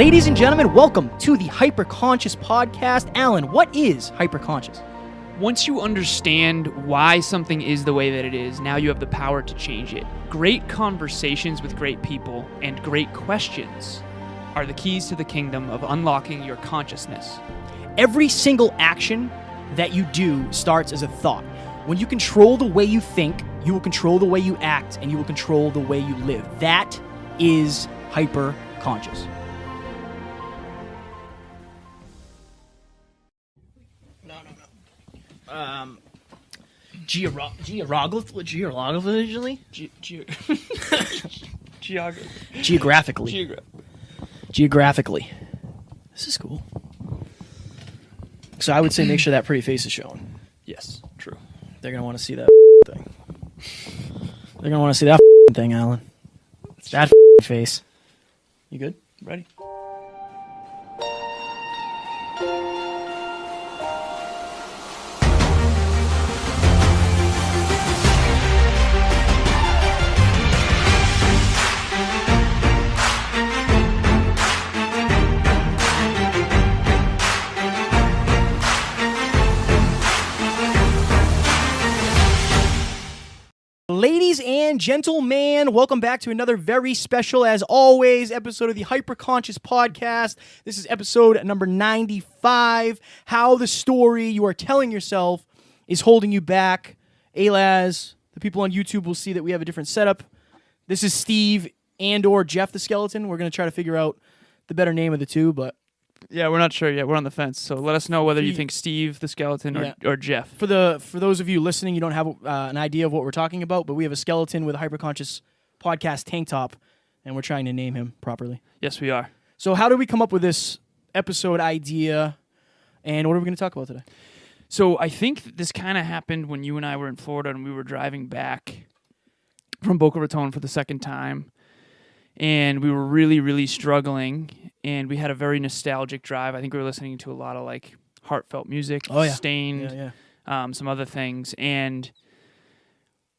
Ladies and gentlemen, welcome to the Hyperconscious Podcast. Alan, what is hyperconscious? Once you understand why something is the way that it is, now you have the power to change it. Great conversations with great people and great questions are the keys to the kingdom of unlocking your consciousness. Every single action that you do starts as a thought. When you control the way you think, you will control the way you act, and you will control the way you live. That is hyperconscious. Geographically? Geographically. This is cool. So I would say make sure that pretty face is showing. Yes, true. They're going to want to see that thing. They're going to want to see that thing, Alan. That face. You good? Ready? Ladies and gentlemen, welcome back to another very special, as always, episode of the Hyperconscious Podcast. This is episode number 95. How the story you are telling yourself is holding you back. Alaz, the people on YouTube will see that we have a different setup. This is Steve and or Jeff the Skeleton. We're going to try to figure out the better name of the two, but... Yeah, we're not sure yet. We're on the fence. So let us know whether you think Steve the Skeleton or Jeff. For those of you listening, you don't have an idea of what we're talking about, but we have a skeleton with a Hyperconscious Podcast tank top, and we're trying to name him properly. Yes, we are. So how did we come up with this episode idea, and what are we going to talk about today? So I think this kind of happened when you and I were in Florida and we were driving back from Boca Raton for the second time, and we were really, really struggling. And we had a very nostalgic drive. I think we were listening to a lot of like heartfelt music, Stained, some other things. And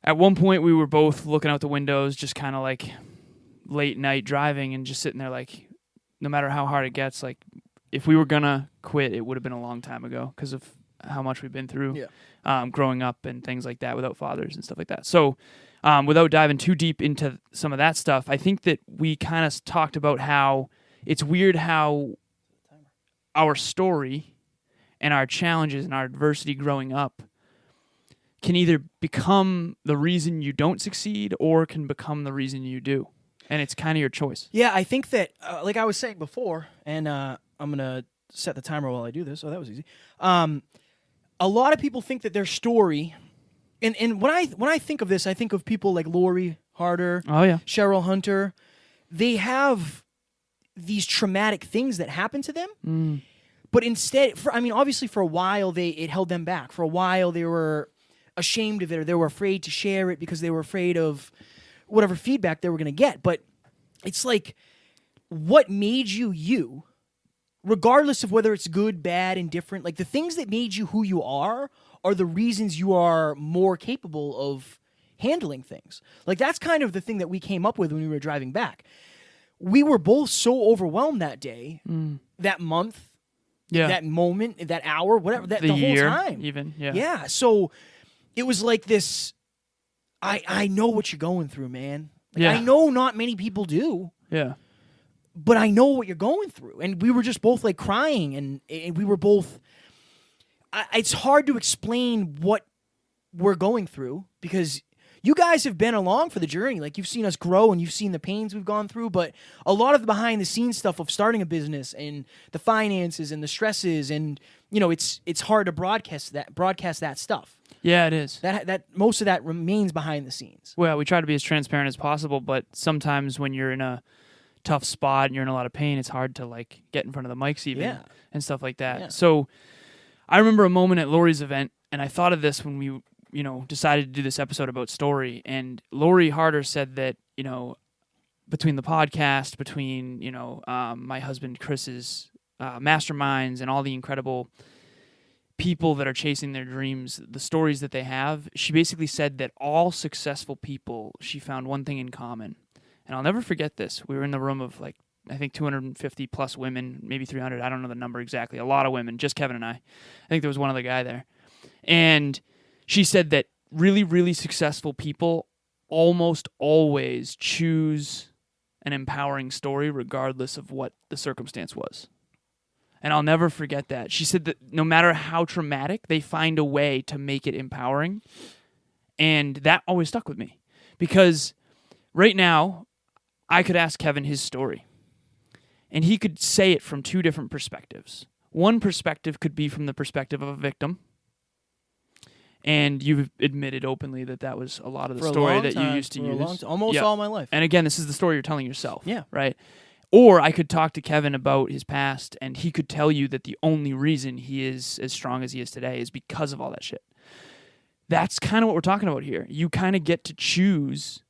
at one point we were both looking out the windows, just kind of like late night driving and just sitting there like, no matter how hard it gets, like if we were going to quit, it would have been a long time ago because of how much we've been through growing up and things like that without fathers and stuff like that. So without diving too deep into some of that stuff, I think that we kind of talked about how it's weird how our story and our challenges and our adversity growing up can either become the reason you don't succeed or can become the reason you do. And it's kind of your choice. Yeah, I think that, like I was saying before, and I'm going to set the timer while I do this. Oh, that was easy. A lot of people think that their story, and when I think of this, I think of people like Lori Harder, Cheryl Hunter. They have these traumatic things that happen to them, but instead, obviously for a while it held them back. For a while they were ashamed of it, or they were afraid to share it because they were afraid of whatever feedback they were going to get. But it's like, what made you you, regardless of whether it's good, bad, indifferent, like the things that made you who you are the reasons you are more capable of handling things. Like that's kind of the thing that we came up with when we were driving back. We were both so overwhelmed that day, that month, that moment, that hour, whatever, the year, whole time. Even, Yeah, so it was like this, I know what you're going through, man. Like, I know not many people do. Yeah. But I know what you're going through. And we were just both like crying, and we were both, it's hard to explain what we're going through because you guys have been along for the journey. Like, you've seen us grow and you've seen the pains we've gone through, but a lot of the behind-the-scenes stuff of starting a business and the finances and the stresses and, it's hard to broadcast that stuff. Yeah, it is. That most of that remains behind the scenes. Well, we try to be as transparent as possible, but sometimes when you're in a tough spot and you're in a lot of pain, it's hard to, like, get in front of the mics even and stuff like that. Yeah. So I remember a moment at Lori's event, and I thought of this when we decided to do this episode about story. And Lori Harder said that, between the podcast, between, my husband Chris's masterminds and all the incredible people that are chasing their dreams, the stories that they have, she basically said that all successful people, she found one thing in common. And I'll never forget this. We were in the room of like I think 250 plus women, maybe 300. I don't know the number exactly. A lot of women, just Kevin and I. I think there was one other guy there. And she said that really, really successful people almost always choose an empowering story regardless of what the circumstance was. And I'll never forget that. She said that no matter how traumatic, they find a way to make it empowering. And that always stuck with me. Because right now, I could ask Kevin his story. And he could say it from two different perspectives. One perspective could be from the perspective of a victim. And you've admitted openly that that was a lot of the story that you used to use. Almost all my life. And again, this is the story you're telling yourself. Yeah. Right? Or I could talk to Kevin about his past, and he could tell you that the only reason he is as strong as he is today is because of all that shit. That's kind of what we're talking about here. You kind of get to choose.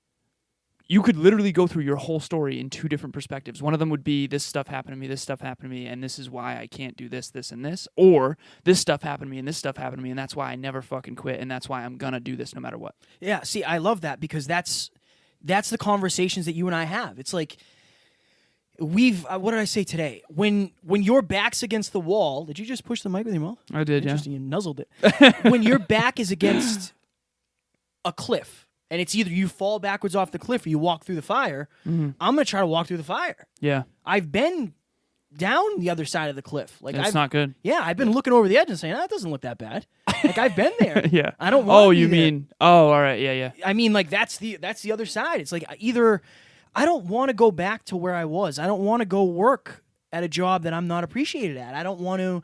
You could literally go through your whole story in two different perspectives. One of them would be, this stuff happened to me, this stuff happened to me, and this is why I can't do this, this, and this. Or, this stuff happened to me, and this stuff happened to me, and that's why I never fucking quit, and that's why I'm going to do this no matter what. Yeah, see, I love that because that's the conversations that you and I have. It's like, what did I say today? When your back's against the wall, did you just push the mic with your mouth? I did, yeah. Interesting, you nuzzled it. When your back is against a cliff, and it's either you fall backwards off the cliff or you walk through the fire, I'm going to try to walk through the fire. Yeah. I've been down the other side of the cliff. Like It's not good. Yeah, I've been looking over the edge and saying, that doesn't look that bad. Like, I've been there. Yeah. I don't want to be there. mean, all right, yeah. I mean, like, that's the other side. It's like, either I don't want to go back to where I was. I don't want to go work at a job that I'm not appreciated at. I don't want to.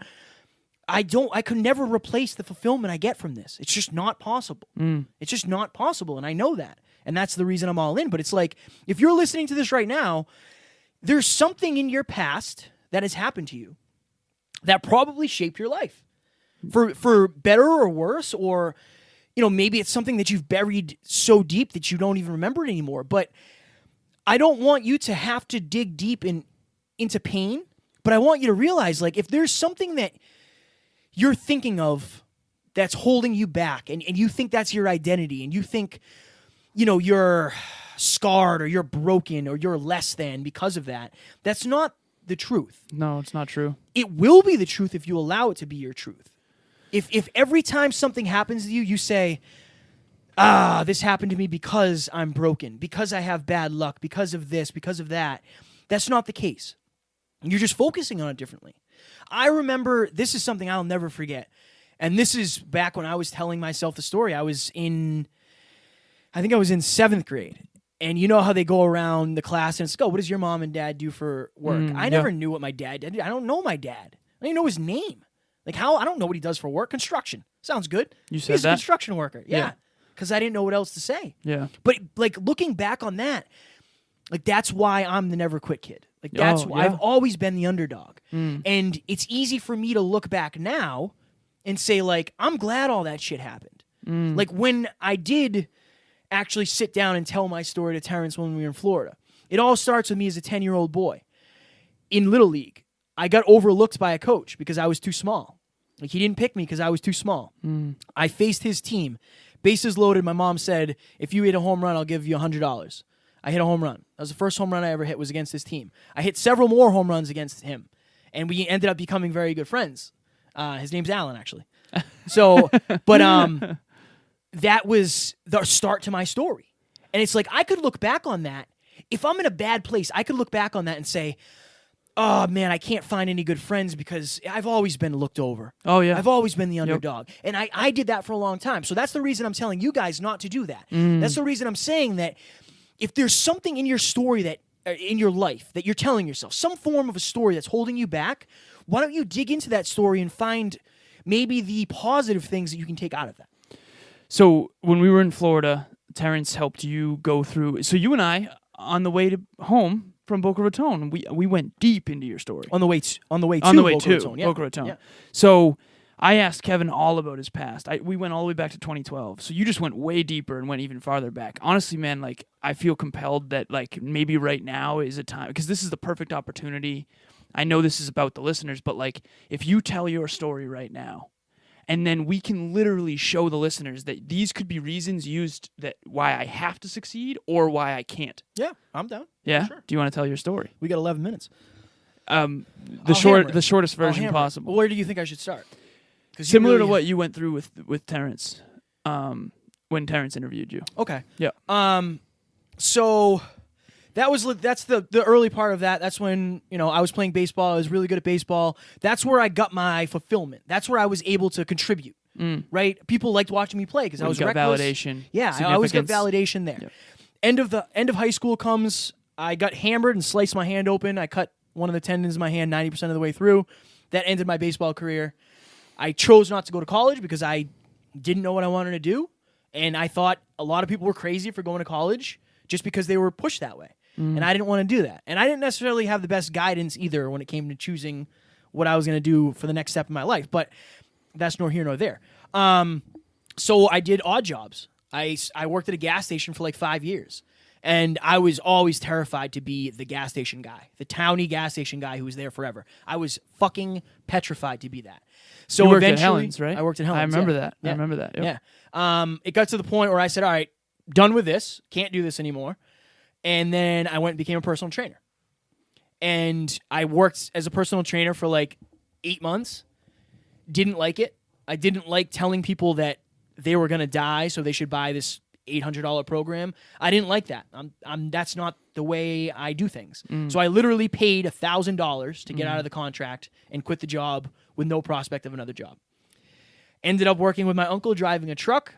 I could never replace the fulfillment I get from this. It's just not possible. It's just not possible, and I know that. And that's the reason I'm all in. But it's like, if you're listening to this right now, there's something in your past that has happened to you that probably shaped your life. For better or worse, or, maybe it's something that you've buried so deep that you don't even remember it anymore. But I don't want you to have to dig deep into pain, but I want you to realize, like, if there's something that you're thinking of that's holding you back, and you think that's your identity, and you think, you're scarred or you're broken or you're less than because of that, that's not the truth. No, it's not true. It will be the truth if you allow it to be your truth. If every time something happens to you, you say, this happened to me because I'm broken, because I have bad luck, because of this, because of that, that's not the case. You're just focusing on it differently. I remember, this is something I'll never forget, and this is back when I was telling myself the story. I think I was in 7th grade, and you know how they go around the class and it's, what does your mom and dad do for work? I never knew what my dad did. I don't know my dad. I don't even know his name. Like, how? I don't know what he does for work. Construction. Sounds good. You said He's that? a construction worker. Yeah. Because I didn't know what else to say. Yeah. But, like, looking back on that, like, that's why I'm the never quit kid. Like, that's why I've always been the underdog. And it's easy for me to look back now and say, like, I'm glad all that shit happened. Like, when I did actually sit down and tell my story to Terrence when we were in Florida, it all starts with me as a 10-year-old boy. In Little League, I got overlooked by a coach because I was too small. Like, he didn't pick me because I was too small. I faced his team. Bases loaded, my mom said, if you hit a home run, I'll give you $100. I hit a home run. That was the first home run I ever hit, was against his team. I hit several more home runs against him, and we ended up becoming very good friends. His name's Alan, actually. So, but that was the start to my story. And it's like, I could look back on that. If I'm in a bad place, I could look back on that and say, oh, man, I can't find any good friends because I've always been looked over. Oh, yeah. I've always been the underdog. And I did that for a long time. So that's the reason I'm telling you guys not to do that. That's the reason I'm saying that if there's something in your story that, in your life that you're telling yourself, some form of a story that's holding you back, why don't you dig into that story and find maybe the positive things that you can take out of that? So when we were in Florida, Terrence helped you go through. So you and I, on the way to home from Boca Raton, we went deep into your story. On the way to Boca Boca Raton. Yeah. So I asked Kevin all about his past. We went all the way back to 2012. So you just went way deeper and went even farther back. Honestly, man, like, I feel compelled that, like, maybe right now is a time, because this is the perfect opportunity. I know this is about the listeners, but, like, if you tell your story right now And then we can literally show the listeners that these could be reasons used that why I have to succeed or why I can't. Yeah, I'm down. Yeah. Sure. Do you want to tell your story? We got 11 minutes. The I'll hammer it. the shortest I'll version hammer it. possible. Where do you think I should start? 'Cause you Similar really- to what you went through with Terrence, when Terrence interviewed you. Okay. Yeah. So that's the early part of that. That's when, I was playing baseball. I was really good at baseball. That's where I got my fulfillment. That's where I was able to contribute. Right? People liked watching me play because I When was you got reckless. validation. Yeah, I always got significance. validation there. Yep. End of high school comes. I got hammered and sliced my hand open. I cut one of the tendons in my hand 90% of the way through. That ended my baseball career. I chose not to go to college because I didn't know what I wanted to do. And I thought a lot of people were crazy for going to college just because they were pushed that way. And I didn't want to do that. And I didn't necessarily have the best guidance either when it came to choosing what I was going to do for the next step in my life. But that's nor here nor there. So I did odd jobs. I worked at a gas station for like 5 years. And I was always terrified to be the gas station guy, the towny gas station guy who was there forever. I was fucking petrified to be that. So You worked at eventually, Helen's, right? I worked at Helen's. I remember yeah. that. Yeah. I remember that. Yep. Yeah. It got to the point where I said, all right, done with this. Can't do this anymore. And then I went and became a personal trainer. And I worked as a personal trainer for like 8 months. Didn't like it. I didn't like telling people that they were going to die, so they should buy this $800 program. I didn't like that. That's not the way I do things. So I literally paid $1,000 to get out of the contract and quit the job with no prospect of another job. Ended up working with my uncle driving a truck.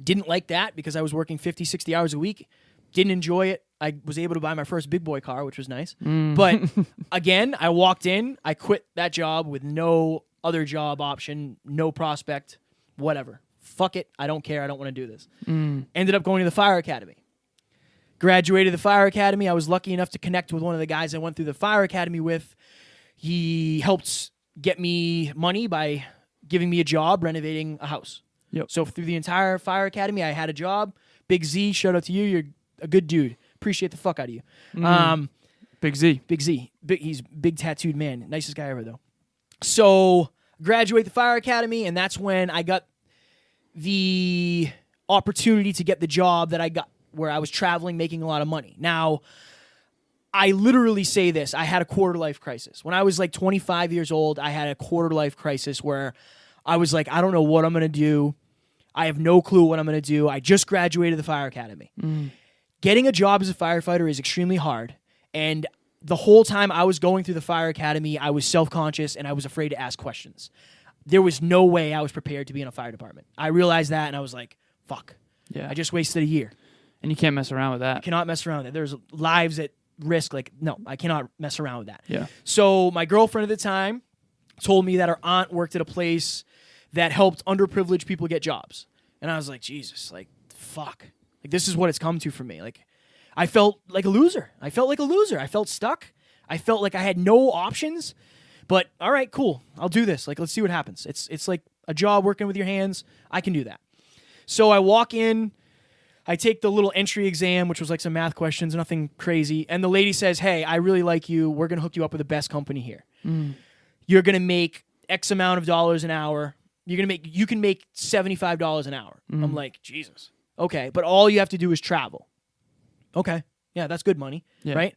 Didn't like that because I was working 50, 60 hours a week. Didn't enjoy it. I was able to buy my first big boy car, which was nice. But again, I walked in, I quit that job with no other job option, no prospect, whatever. Fuck it. I don't care. I don't want to do this. Ended up going to the fire academy. Graduated the fire academy. I was lucky enough to connect with one of the guys I went through the fire academy with. He helped get me money by giving me a job renovating a house. Yep. So through the entire fire academy, I had a job. Big Z, shout out to you. You're a good dude. Appreciate the fuck out of you. Big Z. Big Z. He's big tattooed man. Nicest guy ever, though. So graduate the fire academy, and that's when I got the opportunity to get the job that I got where I was traveling, making a lot of money. Now, I literally say this. I had a quarter life crisis. When I was like 25 years old, I had a quarter life crisis where I was like, I don't know what I'm going to do. I have no clue what I'm going to do. I just graduated the fire academy. Getting a job as a firefighter is extremely hard. And the whole time I was going through the fire academy, I was self-conscious and I was afraid to ask questions. There was no way I was prepared to be in a fire department. I realized that and I was like, fuck. Yeah. I just wasted a year. And you can't mess around with that. Cannot mess around with it. There's lives at risk. Like, no, I cannot mess around with that. Yeah. So my girlfriend at the time told me that her aunt worked at a place that helped underprivileged people get jobs. And I was like, Jesus, like, fuck. Like, this is what it's come to for me. Like, I felt like a loser. I felt stuck. I felt like I had no options. But all right, cool. I'll do this. Like, let's see what happens. It's like a job working with your hands. I can do that. So I walk in. I take the little entry exam, which was like some math questions, nothing crazy. And the lady says, hey, I really like you. We're going to hook you up with the best company here. You're going to make X amount of dollars an hour. You can make $75 an hour. I'm like, Jesus. Okay. But all you have to do is travel. Okay. Yeah, that's good money. Yeah. Right?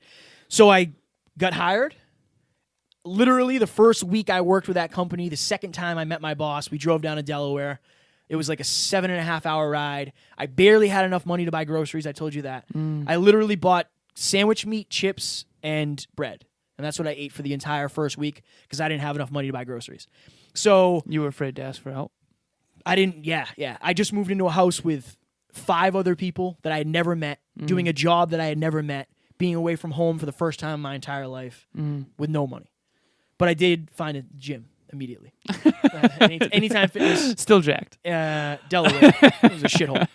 So I got hired. Literally the first week I worked with that company, the second time I met my boss, we drove down to Delaware. It was like a 7.5 hour ride. I barely had enough money to buy groceries. I told you that. I literally bought sandwich meat, chips, and bread. And that's what I ate for the entire first week because I didn't have enough money to buy groceries. So You were afraid to ask for help. I didn't, yeah. I just moved into a house with 5 other people that I had never met, doing a job that I had never met, being away from home for the first time in my entire life with no money. But I did find a gym immediately. Anytime Fitness, Still jacked. Delaware. It was a shithole.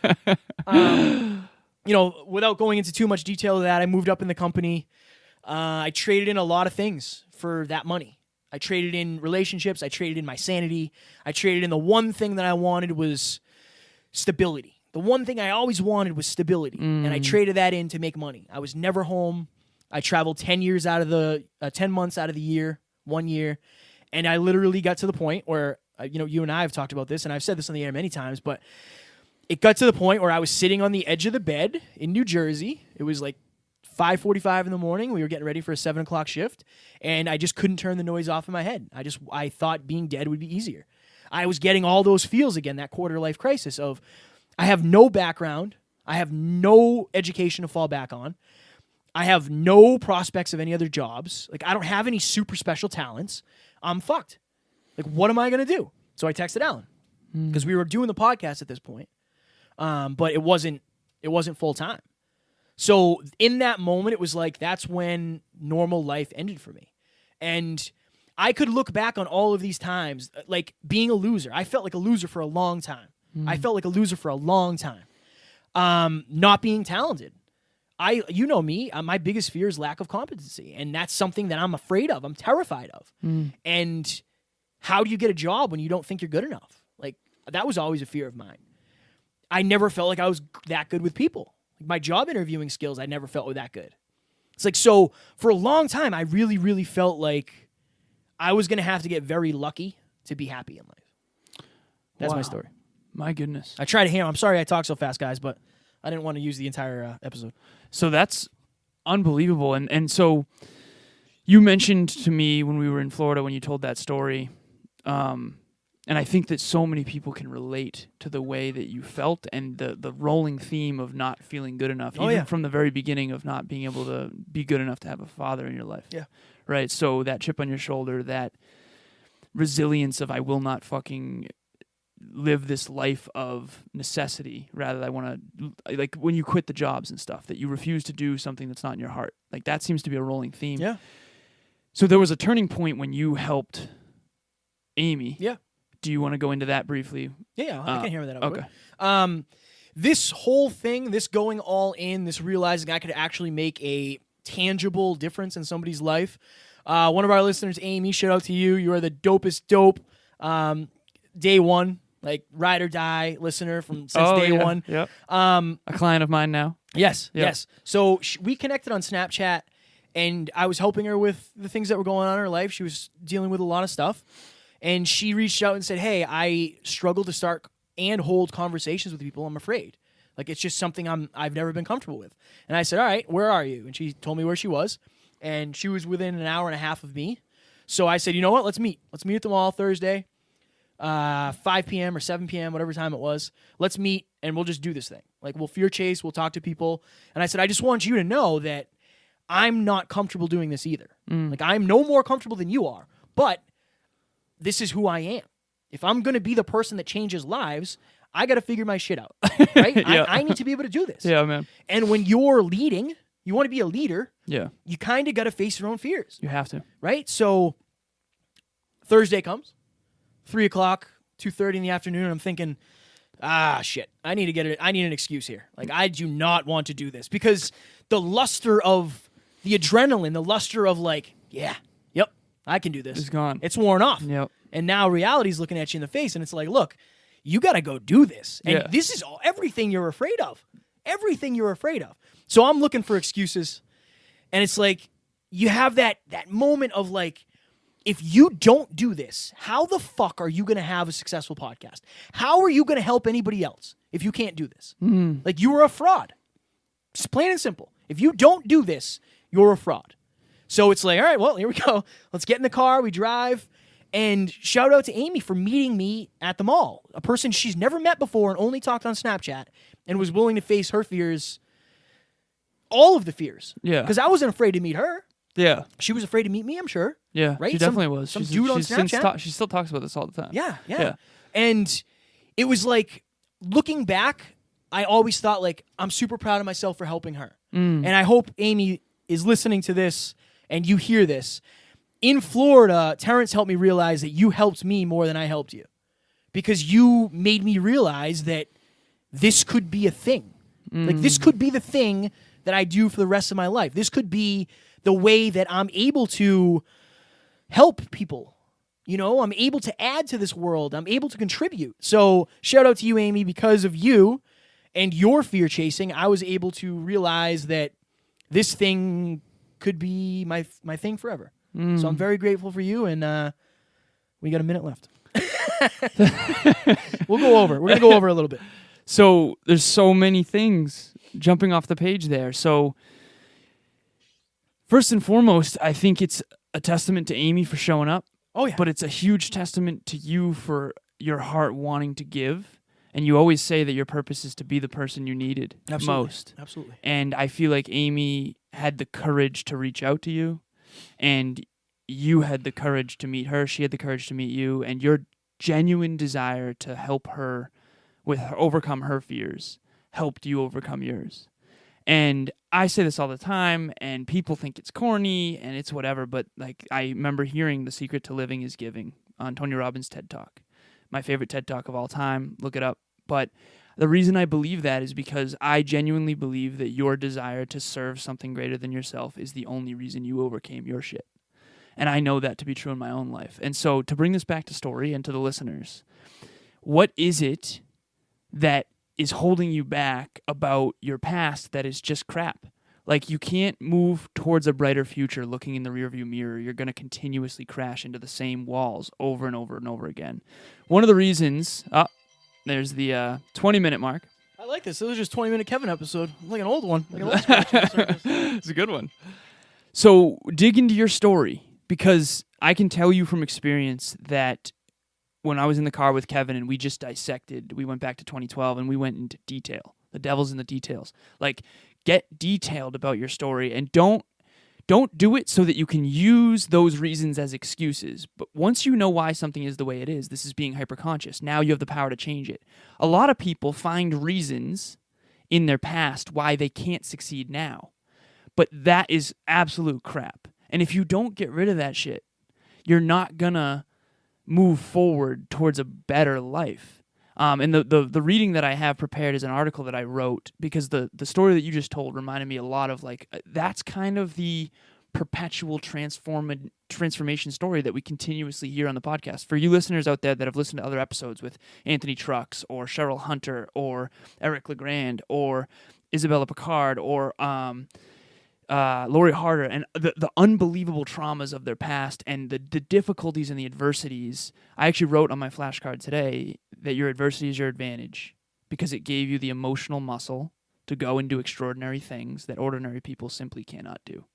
Without going into too much detail of that, I moved up in the company. I traded in a lot of things for that money. I traded in relationships. I traded in my sanity. I traded in the one thing that I wanted was stability. The one thing I always wanted was stability. And I traded that in to make money. I was never home. I traveled 10 months out of the year, 1 year. And I literally got to the point where you and I have talked about this, and I've said this on the air many times, but it got to the point where I was sitting on the edge of the bed in New Jersey. It was like 5:45 in the morning. We were getting ready for a 7 o'clock shift, and I just couldn't turn the noise off in my head. I thought being dead would be easier. I was getting all those feels again, that quarter life crisis of I have no background. I have no education to fall back on. I have no prospects of any other jobs. Like, I don't have any super special talents. I'm fucked. Like, what am I going to do? So I texted Alan because we were doing the podcast at this point, but it wasn't full time. So in that moment, it was like that's when normal life ended for me. And I could look back on all of these times, like being a loser. I felt like a loser for a long time. Not being talented. You know me, my biggest fear is lack of competency. And that's something that I'm afraid of. I'm terrified of. And how do you get a job when you don't think you're good enough? Like, that was always a fear of mine. I never felt like I was that good with people. Like, my job interviewing skills, I never felt were that good. It's like, so for a long time, I really, really felt like I was going to have to get very lucky to be happy in life. That's my story. My goodness. I try to hammer. I'm sorry I talk so fast, guys, but I didn't want to use the entire episode. So that's unbelievable. And so you mentioned to me when we were in Florida, when you told that story, and I think that so many people can relate to the way that you felt and the rolling theme of not feeling good enough, even from the very beginning of not being able to be good enough to have a father in your life. Yeah. Right? So that chip on your shoulder, that resilience of I will not fucking live this life of necessity. Rather, I want to, like when you quit the jobs and stuff, that you refuse to do something that's not in your heart. Like that seems to be a rolling theme. Yeah. So there was a turning point when you helped Amy. Yeah. Do you want to go into that briefly? Yeah, I can hear that out. Okay. This whole thing, this going all in, this realizing I could actually make a tangible difference in somebody's life. One of our listeners, Amy, shout out to you. You are the dopest dope. Day one, like ride or die listener since day one. Yep. A client of mine now. Yes, Yep. yes. So we connected on Snapchat, and I was helping her with the things that were going on in her life. She was dealing with a lot of stuff. And she reached out and said, hey, I struggle to start and hold conversations with people. I'm afraid. Like, it's just something I've never been comfortable with. And I said, all right, where are you? And she told me where she was. And she was within an hour and a half of me. So I said, you know what? Let's meet. Let's meet at the mall Thursday, 5 p.m. or 7 p.m., whatever time it was. Let's meet, and we'll just do this thing. Like, we'll fear chase. We'll talk to people. And I said, I just want you to know that I'm not comfortable doing this either. Like, I'm no more comfortable than you are. But this is who I am. If I'm going to be the person that changes lives, I got to figure my shit out, right? Yeah. I need to be able to do this. Yeah, man. And when you're leading, you want to be a leader, Yeah. you kind of got to face your own fears, You have to. right? So Thursday comes, 3 o'clock, 2:30 in the afternoon, and I'm thinking, shit, I need an excuse here. Like, I do not want to do this because the luster of the adrenaline, the luster of like, yep, I can do this. It's gone. It's worn off. Yep. And now reality's looking at you in the face, and it's like, look, you got to go do this. And Yeah. this is everything you're afraid of. Everything you're afraid of. So I'm looking for excuses, and it's like you have that moment of like, if you don't do this, how the fuck are you going to have a successful podcast? How are you going to help anybody else if you can't do this? Like, you are a fraud. Just plain and simple. If you don't do this, you're a fraud. So it's like, all right, well, here we go. Let's get in the car. We drive. And shout out to Amy for meeting me at the mall. A person she's never met before and only talked on Snapchat and was willing to face her fears, all of the fears. Yeah. Because I wasn't afraid to meet her. Yeah. She was afraid to meet me, I'm sure. Yeah. Right? She definitely was. Some dude on Snapchat. She still talks about this all the time. Yeah. And it was like, looking back, I always thought, like, I'm super proud of myself for helping her. And I hope Amy is listening to this and you hear this. In Florida, Terrence helped me realize that you helped me more than I helped you. Because you made me realize that this could be a thing. Like, this could be the thing that I do for the rest of my life. This could be the way that I'm able to help people. You know, I'm able to add to this world. I'm able to contribute. So shout out to you, Amy. Because of you and your fear chasing, I was able to realize that this thing could be my thing forever. So I'm very grateful for you, and we got a minute left. We'll go over. We're gonna go over a little bit. So there's so many things jumping off the page there. So first and foremost, I think it's a testament to Amy for showing up, Oh yeah. but it's a huge testament to you for your heart wanting to give. And you always say that your purpose is to be the person you needed Absolutely. most. Absolutely. And I feel like Amy had the courage to reach out to you, and you had the courage to meet her. She had the courage to meet you, and your genuine desire to help her overcome her fears helped you overcome yours. And I say this all the time, and people think it's corny and it's whatever, but like I remember hearing The Secret to Living is Giving on Tony Robbins' TED Talk. My favorite TED Talk of all time. Look it up. But the reason I believe that is because I genuinely believe that your desire to serve something greater than yourself is the only reason you overcame your shit. And I know that to be true in my own life. And so to bring this back to story and to the listeners, what is it that is holding you back about your past that is just crap? Like, you can't move towards a brighter future looking in the rearview mirror. You're going to continuously crash into the same walls over and over and over again. One of the reasons... there's the 20-minute mark. I like this. It was just 20-minute Kevin episode. Like an old one. Like an old scratch in the surface. It's a good one. So dig into your story, because I can tell you from experience that when I was in the car with Kevin and we just dissected, we went back to 2012 and we went into detail. The devil's in the details. Like, get detailed about your story, and don't do it so that you can use those reasons as excuses. But once you know why something is the way it is, this is being hyperconscious. Now you have the power to change it. A lot of people find reasons in their past why they can't succeed now. But that is absolute crap. And if you don't get rid of that shit, you're not gonna move forward towards a better life. And the reading that I have prepared is an article that I wrote, because the story that you just told reminded me a lot of, like, that's kind of the perpetual transformation story that we continuously hear on the podcast. For you listeners out there that have listened to other episodes with Anthony Trucks or Cheryl Hunter or Eric LeGrand or Isabella Picard or Lori Harder, and the unbelievable traumas of their past and the difficulties and the adversities. I actually wrote on my flashcard today that your adversity is your advantage, because it gave you the emotional muscle to go and do extraordinary things that ordinary people simply cannot do.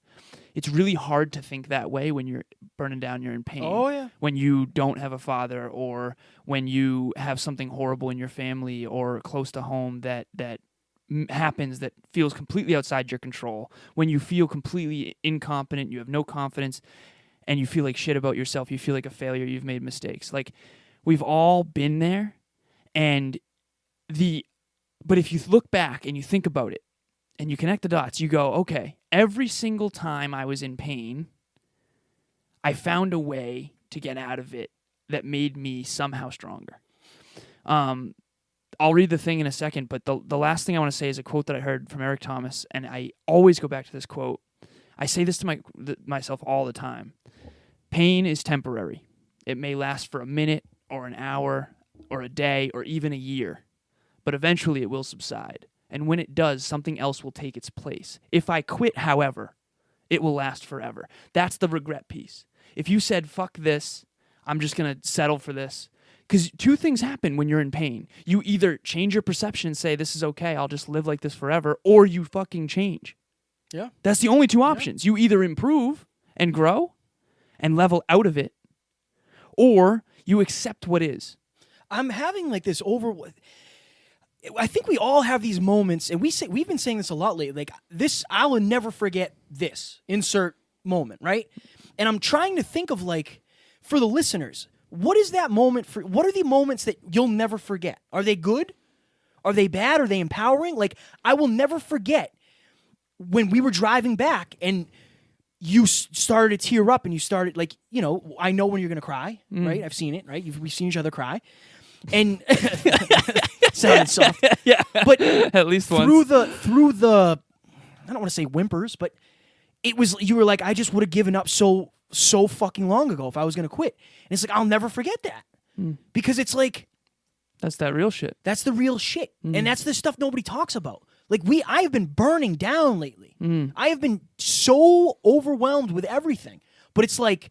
It's really hard to think that way when you're burning down, you're in pain. Oh, yeah. When you don't have a father, or when you have something horrible in your family or close to home that happens that feels completely outside your control, when you feel completely incompetent, you have no confidence, and you feel like shit about yourself, you feel like a failure, you've made mistakes. Like, we've all been there, but if you look back and you think about it and you connect the dots, you go, okay, every single time I was in pain, I found a way to get out of it that made me somehow stronger. I'll read the thing in a second, but the last thing I want to say is a quote that I heard from Eric Thomas, and I always go back to this quote. I say this to myself all the time. Pain is temporary. It may last for a minute or an hour or a day or even a year, but eventually it will subside. And when it does, something else will take its place. If I quit, however, it will last forever. That's the regret piece. If you said, fuck this, I'm just going to settle for this. Because two things happen when you're in pain. You either change your perception and say, this is okay, I'll just live like this forever, or you fucking change. Yeah. That's the only two options. You either improve and grow and level out of it, or you accept what is. I'm having like this I think we all have these moments, and we've been saying this a lot lately. Like, this, I will never forget this. Insert moment, right? And I'm trying to think of, like, for the listeners, what is that moment for? What are the moments that you'll never forget? Are they good? Are they bad? Are they empowering? Like, I will never forget when we were driving back and you started to tear up and you started, like, you know, I know when you're going to cry, right? I've seen it, right? We've seen each other cry. And sounded soft. Yeah. But at least through once. the I don't want to say whimpers, but you were like, I just would have given up so fucking long ago if I was going to quit. And it's like, I'll never forget that. Because it's like, That's that real shit. that's the real shit. And that's the stuff nobody talks about. Like, I have been burning down lately. I have been so overwhelmed with everything. But it's like,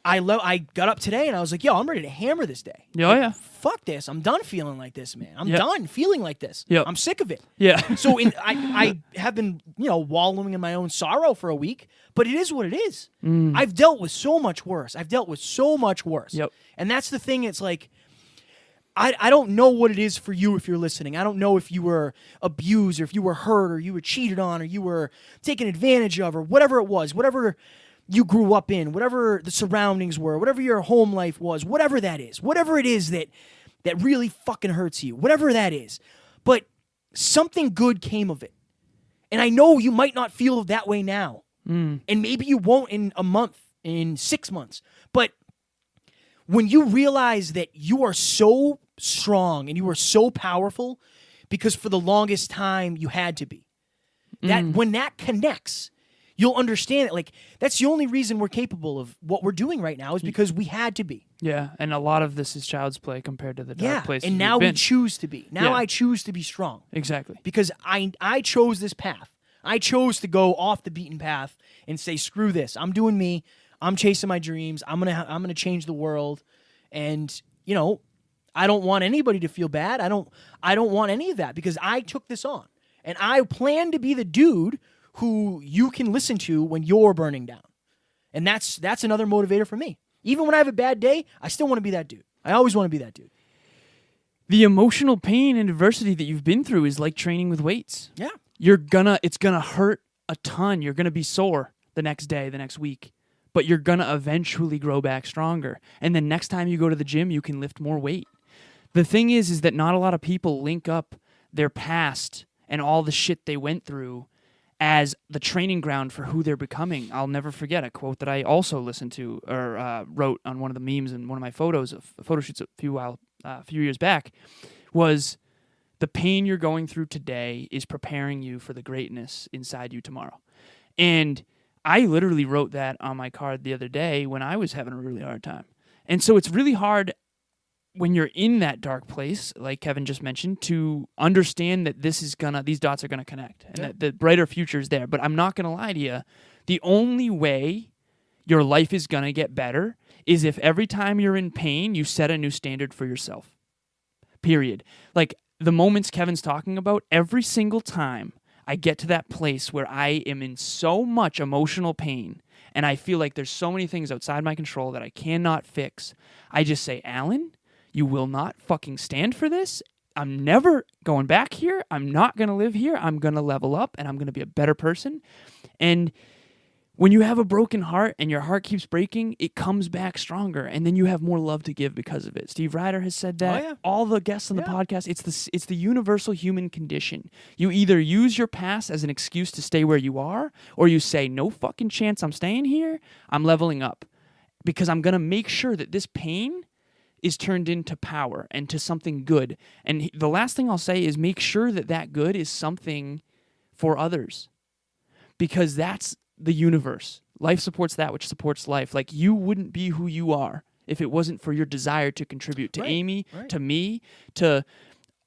I got up today and I was like, yo, I'm ready to hammer this day. Oh, Like, yeah. Fuck this. I'm done feeling like this, man. I'm Yep. done feeling like this. Yep. I'm sick of it. Yeah. So I have been, wallowing in my own sorrow for a week, but it is what it is. I've dealt with so much worse. Yep. And that's the thing. It's like, I don't know what it is for you if you're listening. I don't know if you were abused or if you were hurt or you were cheated on or you were taken advantage of or whatever it was, whatever you grew up in, whatever the surroundings were, whatever your home life was, whatever that is, whatever it is that really fucking hurts you, whatever that is. But something good came of it. And I know you might not feel that way now. And maybe you won't in a month, in 6 months. But when you realize that you are so strong and you are so powerful because for the longest time you had to be, that when that connects, you'll understand it. Like, that's the only reason we're capable of what we're doing right now is because we had to be. Yeah, and a lot of this is child's play compared to the dark places and now we've we been. choose to be. Now Yeah. I choose to be strong Exactly. because I chose this path. I chose to go off the beaten path and say, screw this. I'm doing me. I'm chasing my dreams. I'm gonna change the world. And I don't want anybody to feel bad. I don't want any of that because I took this on. And I plan to be the dude who you can listen to when you're burning down. And that's another motivator for me. Even when I have a bad day, I still want to be that dude. I always want to be that dude. The emotional pain and adversity that you've been through is like training with weights. Yeah. It's gonna hurt a ton. You're gonna be sore the next day, the next week, but you're gonna eventually grow back stronger. And then next time you go to the gym, you can lift more weight. The thing is that not a lot of people link up their past and all the shit they went through as the training ground for who they're becoming. I'll never forget a quote that I also listened to or wrote on one of the memes in one of my photo shoots a few years back was, the pain you're going through today is preparing you for the greatness inside you tomorrow. And I literally wrote that on my card the other day when I was having a really hard time. And so it's really hard when you're in that dark place, like Kevin just mentioned, to understand that these dots are gonna connect and that the brighter future is there. But I'm not gonna lie to you, the only way your life is gonna get better is if every time you're in pain, you set a new standard for yourself. Period. Like the moments Kevin's talking about, every single time I get to that place where I am in so much emotional pain and I feel like there's so many things outside my control that I cannot fix, I just say, Alan, you will not fucking stand for this. I'm never going back here. I'm not going to live here. I'm going to level up and I'm going to be a better person. And when you have a broken heart and your heart keeps breaking, it comes back stronger, and then you have more love to give because of it. Steve Ryder has said that. Oh, yeah. All the guests on the podcast, it's the universal human condition. You either use your past as an excuse to stay where you are, or you say, no fucking chance I'm staying here. I'm leveling up because I'm going to make sure that this pain is turned into power and to something good. And the last thing I'll say is make sure that good is something for others, because that's the universe. Life supports that which supports life. Like, you wouldn't be who you are if it wasn't for your desire to contribute to Amy, to me, to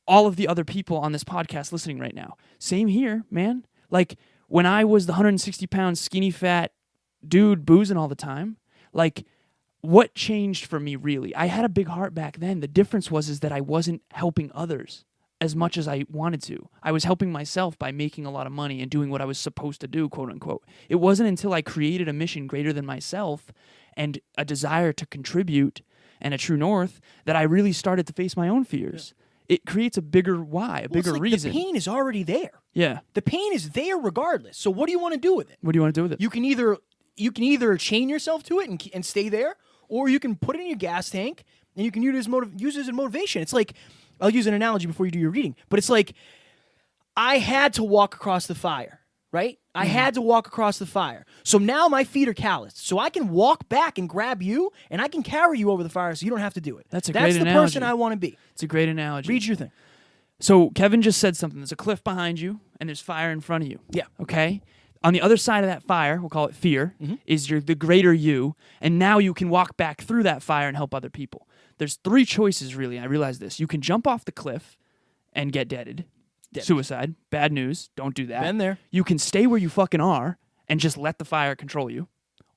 all of the other people on this podcast listening right now. Same here, man. Like, when I was the 160-pound skinny fat dude boozing all the time, like, what changed for me really? I had a big heart back then. The difference was that I wasn't helping others as much as I wanted to. I was helping myself by making a lot of money and doing what I was supposed to do, quote unquote. It wasn't until I created a mission greater than myself and a desire to contribute and a true north that I really started to face my own fears. Yeah. It creates a bigger why, a bigger reason. The pain is already there. Yeah. The pain is there regardless. So what do you want to do with it? What do you want to do with it? You can either chain yourself to it and stay there, or you can put it in your gas tank and you can use it as motivation. It's like, I'll use an analogy before you do your reading, but it's like, I had to walk across the fire, right? I had to walk across the fire. So now my feet are calloused. So I can walk back and grab you, and I can carry you over the fire so you don't have to do it. That's a great analogy. That's the person I want to be. It's a great analogy. Read your thing. So Kevin just said something. There's a cliff behind you, and there's fire in front of you. Yeah. Okay? On the other side of that fire, we'll call it fear, is the greater you, and now you can walk back through that fire and help other people. There's 3 choices, really. I realize this. You can jump off the cliff and get deaded. Suicide. Bad news. Don't do that. Been there. You can stay where you fucking are and just let the fire control you.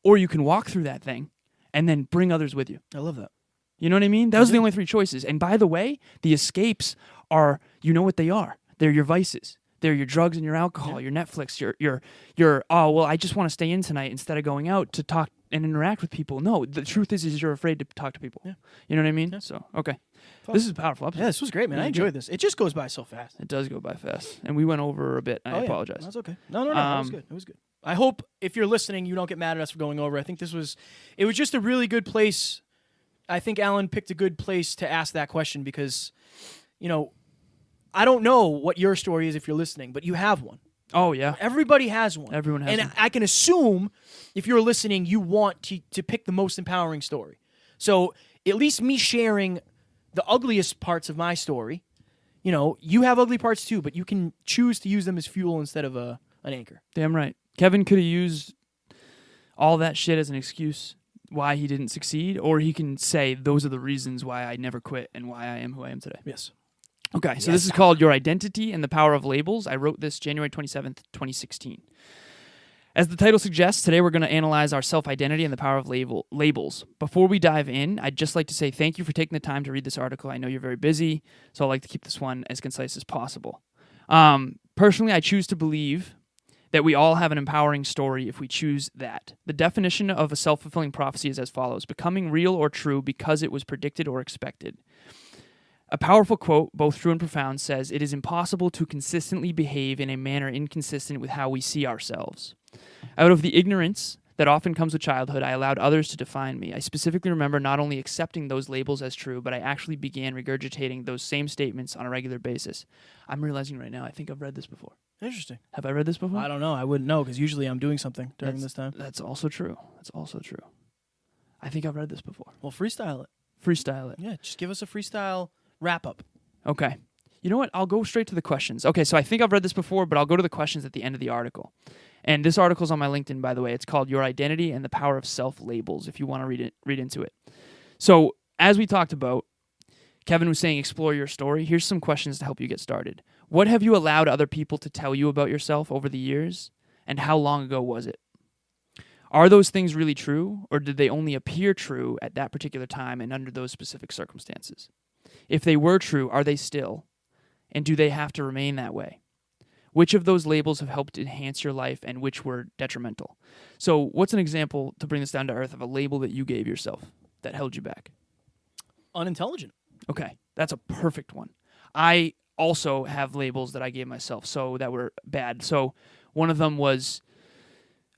Or you can walk through that thing and then bring others with you. I love that. You know what I mean? Those are the only 3 choices. And by the way, the escapes are, you know what they are. They're your vices. They're your drugs and your alcohol, your Netflix, your oh, well, I just want to stay in tonight instead of going out to talk and interact with people. No, the truth is you're afraid to talk to people. Yeah. You know what I mean? Yeah. So, okay. Fun. This is a powerful episode. Yeah, this was great, man. I enjoyed this. It just goes by so fast. It does go by fast. And we went over a bit. I apologize. That's okay. No. It was good. It was good. I hope if you're listening, you don't get mad at us for going over. I think it was just a really good place. I think Alan picked a good place to ask that question because, I don't know what your story is if you're listening, but you have one. Oh, yeah. Everybody has one. Everyone has and one. I can assume if you're listening, you want to pick the most empowering story. So at least me sharing the ugliest parts of my story, you have ugly parts too, but you can choose to use them as fuel instead of an anchor. Damn right. Kevin could have used all that shit as an excuse why he didn't succeed, or he can say those are the reasons why I never quit and why I am who I am today. Yes. Okay, so this is called Your Identity and the Power of Labels. I wrote this January 27th, 2016. As the title suggests, today we're going to analyze our self-identity and the power of labels. Before we dive in, I'd just like to say thank you for taking the time to read this article. I know you're very busy, so I'd like to keep this one as concise as possible. Personally, I choose to believe that we all have an empowering story if we choose that. The definition of a self-fulfilling prophecy is as follows: becoming real or true because it was predicted or expected. A powerful quote, both true and profound, says, "It is impossible to consistently behave in a manner inconsistent with how we see ourselves." Out of the ignorance that often comes with childhood, I allowed others to define me. I specifically remember not only accepting those labels as true, but I actually began regurgitating those same statements on a regular basis. I'm realizing right now, I think I've read this before. Interesting. Have I read this before? I don't know. I wouldn't know because usually I'm doing something during this time. That's also true. I think I've read this before. Well, freestyle it. Freestyle it. Yeah, just give us a freestyle wrap-up. Okay. You know what? I'll go straight to the questions. Okay, so I think I've read this before, but I'll go to the questions at the end of the article. And this article's on my LinkedIn, by the way. It's called Your Identity and the Power of Self-Labels, if you want to read into it. So, as we talked about, Kevin was saying explore your story. Here's some questions to help you get started. What have you allowed other people to tell you about yourself over the years, and how long ago was it? Are those things really true, or did they only appear true at that particular time and under those specific circumstances? If they were true, are they still? And do they have to remain that way? Which of those labels have helped enhance your life and which were detrimental? So what's an example, to bring this down to earth, of a label that you gave yourself that held you back? Unintelligent. Okay, that's a perfect one. I also have labels that I gave myself so that were bad. So one of them was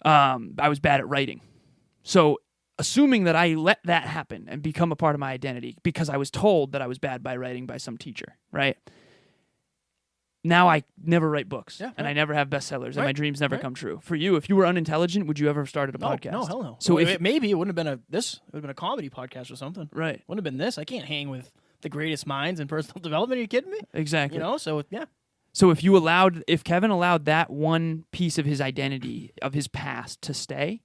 I was bad at writing. So assuming that I let that happen and become a part of my identity because I was told that I was bad by writing by some teacher, right? Now I never write books, and I never have bestsellers, and my dreams never come true. For you, if you were unintelligent, would you ever have started a podcast? No, hell no. So maybe it wouldn't have been it would have been a comedy podcast or something. Right. Wouldn't have been this. I can't hang with the greatest minds in personal development. Are you kidding me? Exactly. So yeah. So if Kevin allowed that one piece of his identity, of his past, to stay,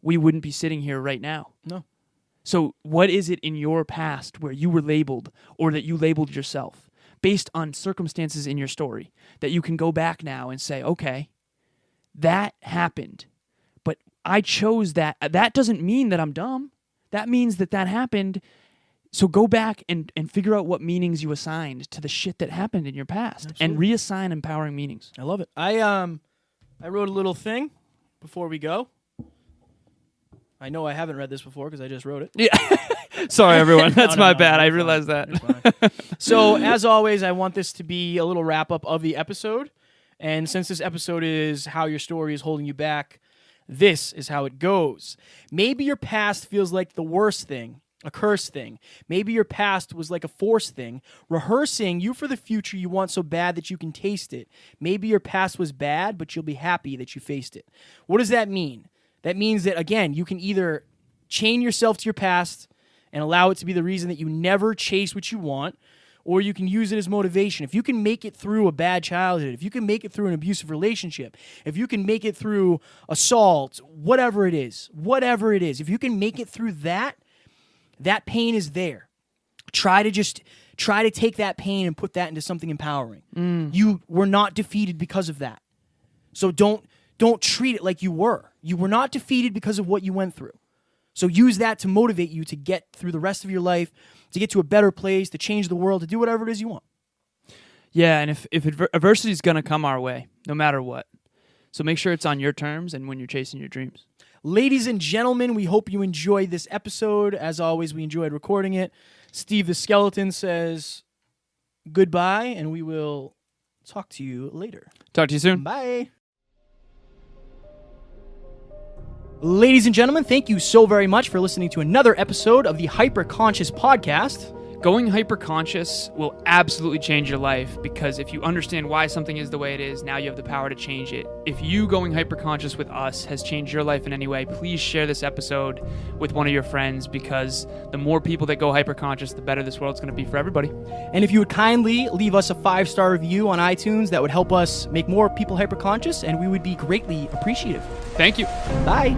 we wouldn't be sitting here right now. No. So what is it in your past where you were labeled, or that you labeled yourself, based on circumstances in your story, that you can go back now and say, okay, that happened, but I chose that. That doesn't mean that I'm dumb. That means that happened. So go back and figure out what meanings you assigned to the shit that happened in your past. Absolutely. And reassign empowering meanings. I love it. I wrote a little thing before we go. I know I haven't read this before because I just wrote it. Yeah. Sorry, everyone. That's my bad. I realized that. So, as always, I want this to be a little wrap-up of the episode. And since this episode is how your story is holding you back, this is how it goes. Maybe your past feels like the worst thing, a cursed thing. Maybe your past was like a forced thing, rehearsing you for the future you want so bad that you can taste it. Maybe your past was bad, but you'll be happy that you faced it. What does that mean? That means that, again, you can either chain yourself to your past and allow it to be the reason that you never chase what you want, or you can use it as motivation. If you can make it through a bad childhood, if you can make it through an abusive relationship, if you can make it through assault, whatever it is, if you can make it through that pain is there. Try to take that pain and put that into something empowering. You were not defeated because of that. So don't treat it like you were. You were not defeated because of what you went through. So use that to motivate you to get through the rest of your life, to get to a better place, to change the world, to do whatever it is you want. Yeah, and if adversity is going to come our way, no matter what. So make sure it's on your terms and when you're chasing your dreams. Ladies and gentlemen, we hope you enjoyed this episode. As always, we enjoyed recording it. Steve the Skeleton says goodbye, and we will talk to you later. Talk to you soon. Bye. Ladies and gentlemen, thank you so very much for listening to another episode of the Hyper Conscious Podcast. Going hyper-conscious will absolutely change your life, because if you understand why something is the way it is, now you have the power to change it. If you going hyper-conscious with us has changed your life in any way, please share this episode with one of your friends, because the more people that go hyper-conscious, the better this world's going to be for everybody. And if you would kindly leave us a 5-star review on iTunes, that would help us make more people hyper-conscious, and we would be greatly appreciative. Thank you. Bye.